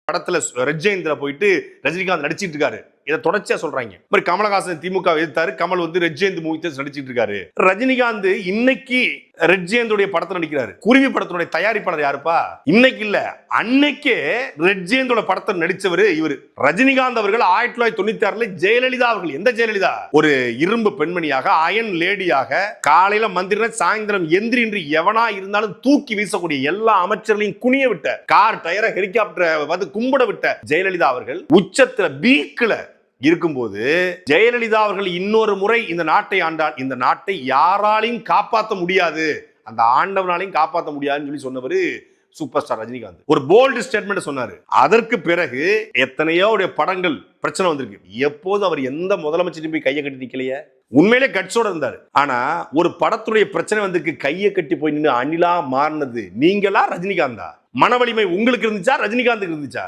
படத்துல ரெட் ஜெயந்தில போயிட்டு ரஜினிகாந்த் நடிச்சிட்டு இருக்காரு. இதை தொடர்ச்சியா சொல்றாங்க. மாதிரி கமலஹாசன் திமுக எதிர்த்தாரு, கமல் வந்து ரெட் ஜெயந்த் மூவி நடிச்சிட்டு இருக்காரு. ரஜினிகாந்த் இன்னைக்கு ரெட் ஜெயந்துடைய படத்துல நடிக்கிறாரு. குருவி படத்துடைய தயாரிப்பாளர் யாருப்பா? இன்னைக்கு இல்ல, அன்னைக்கே ரெட் ஜெயந்தோட படத்தை நடிச்சவர் இவர். ரஜினிகாந்த் அவர்கள் 1996 ஜெயலலிதா அவர்கள், எந்த ஜெயலலிதா? ஒரு இரும்பு பெண்மணியாக, அயன் லேடியாக, காலையில மந்திர சாயந்தரம் எந்திரி என்று எவனா இருந்தாலும் தூக்கி வீசக்கூடிய எல்லா அமைச்சர்களையும் குனிய விட்ட, கார் டயரை ஹெலிகாப்டர் வந்து கும்பிட விட்ட ஜெயலலிதா அவர்கள் உச்சத்துல பீக்ல இருக்கும்போது ஜெயலலிதா அவர்கள் இன்னொரு முறை இந்த நாட்டை ஆண்டால் இந்த நாட்டை யாராலையும் காப்பாற்ற முடியாது, அந்த ஆண்டவனாலையும் காப்பாற்ற முடியாதுன்னு சொல்லி சொன்னவர் சூப்பர் ஸ்டார் ரஜினிகாந்த். ஒரு போல்டு ஸ்டேட்மெண்ட் சொன்னாரு. அதற்கு பிறகு எத்தனையோ படங்கள் பிரச்சனை வந்திருக்கு. எப்போது அவர் எந்த முதலமைச்சரையும் போய் கையை கட்டி நிக்கலையே. உண்மையிலே கட்சோட இருந்தாரு. ஆனா ஒரு படத்துடைய பிரச்சனை வந்திருக்கு, கையை கட்டி போய் நின்று அணிலா மாறினது நீங்களா ரஜினிகாந்தா? மன வலிமை உங்களுக்கு இருந்துச்சா, ரஜினிகாந்துக்கு இருந்துச்சா?